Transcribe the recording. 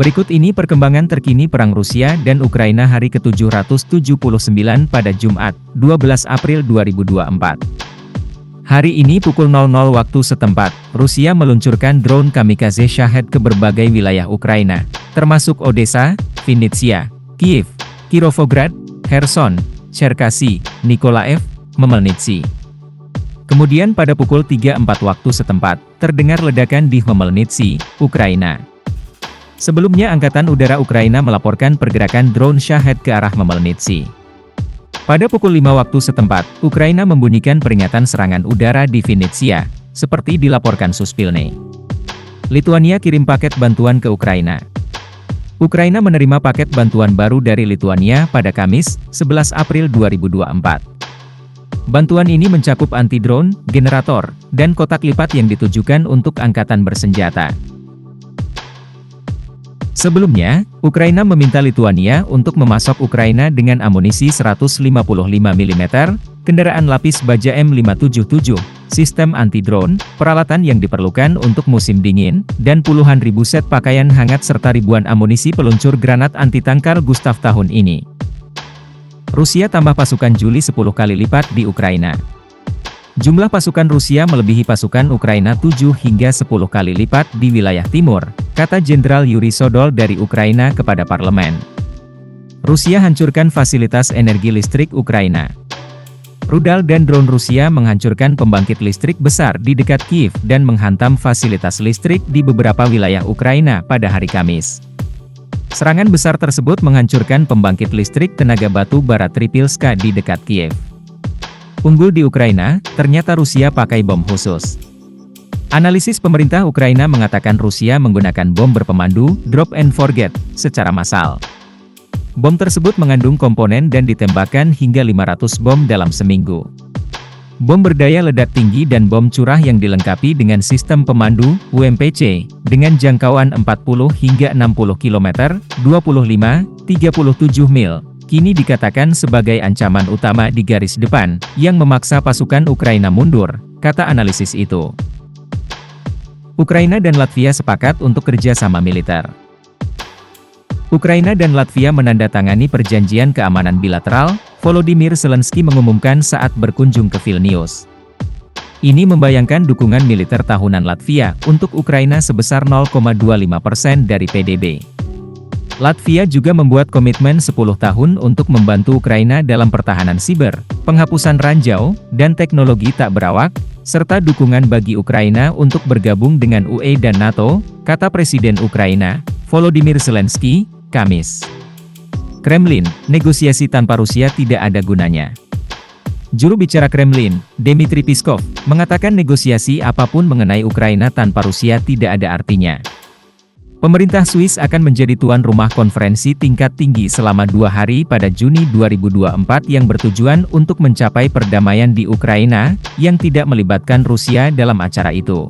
Berikut ini perkembangan terkini Perang Rusia dan Ukraina hari ke-779 pada Jumat, 12 April 2024. Hari ini pukul 00 waktu setempat, Rusia meluncurkan drone kamikaze Shahed ke berbagai wilayah Ukraina, termasuk Odessa, Vinnytsia, Kiev, Kirovograd, Kherson, Cherkasy, Nikolaev, Khmelnytskyi. Kemudian pada pukul 3.04 waktu setempat, terdengar ledakan di Khmelnytskyi, Ukraina. Sebelumnya Angkatan Udara Ukraina melaporkan pergerakan drone Shahed ke arah Khmelnytskyi. Pada pukul 5 waktu setempat, Ukraina membunyikan peringatan serangan udara di Vinnytsia, seperti dilaporkan Suspilne. Lituania kirim paket bantuan ke Ukraina. Ukraina menerima paket bantuan baru dari Lituania pada Kamis, 11 April 2024. Bantuan ini mencakup anti-drone, generator, dan kotak lipat yang ditujukan untuk angkatan bersenjata. Sebelumnya, Ukraina meminta Lituania untuk memasok Ukraina dengan amunisi 155 mm, kendaraan lapis baja M577, sistem anti-drone, peralatan yang diperlukan untuk musim dingin, dan puluhan ribu set pakaian hangat serta ribuan amunisi peluncur granat anti-tankar Gustav tahun ini. Rusia tambah pasukan Juli 10 kali lipat di Ukraina. Jumlah pasukan Rusia melebihi pasukan Ukraina 7 hingga 10 kali lipat di wilayah timur, kata Jenderal Yuri Sodol dari Ukraina kepada parlemen. Rusia hancurkan fasilitas energi listrik Ukraina. Rudal dan drone Rusia menghancurkan pembangkit listrik besar di dekat Kiev dan menghantam fasilitas listrik di beberapa wilayah Ukraina pada hari Kamis. Serangan besar tersebut menghancurkan pembangkit listrik tenaga batu bara Tripilska di dekat Kiev. Unggul di Ukraina, ternyata Rusia pakai bom khusus. Analisis pemerintah Ukraina mengatakan Rusia menggunakan bom berpemandu, drop and forget, secara massal. Bom tersebut mengandung komponen dan ditembakkan hingga 500 bom dalam seminggu. Bom berdaya ledak tinggi dan bom curah yang dilengkapi dengan sistem pemandu, UMPC, dengan jangkauan 40 hingga 60 km, 25-37 mil. Kini dikatakan sebagai ancaman utama di garis depan, yang memaksa pasukan Ukraina mundur, kata analisis itu. Ukraina dan Latvia sepakat untuk kerjasama militer. Ukraina dan Latvia menandatangani perjanjian keamanan bilateral, Volodymyr Zelensky mengumumkan saat berkunjung ke Vilnius. Ini membayangkan dukungan militer tahunan Latvia untuk Ukraina sebesar 0,25% dari PDB. Latvia juga membuat komitmen 10 tahun untuk membantu Ukraina dalam pertahanan siber, penghapusan ranjau, dan teknologi tak berawak, serta dukungan bagi Ukraina untuk bergabung dengan UE dan NATO, kata Presiden Ukraina, Volodymyr Zelensky, Kamis. Kremlin, negosiasi tanpa Rusia tidak ada gunanya. Juru bicara Kremlin, Dmitry Peskov, mengatakan negosiasi apapun mengenai Ukraina tanpa Rusia tidak ada artinya. Pemerintah Swiss akan menjadi tuan rumah konferensi tingkat tinggi selama 2 hari pada Juni 2024 yang bertujuan untuk mencapai perdamaian di Ukraina, yang tidak melibatkan Rusia dalam acara itu.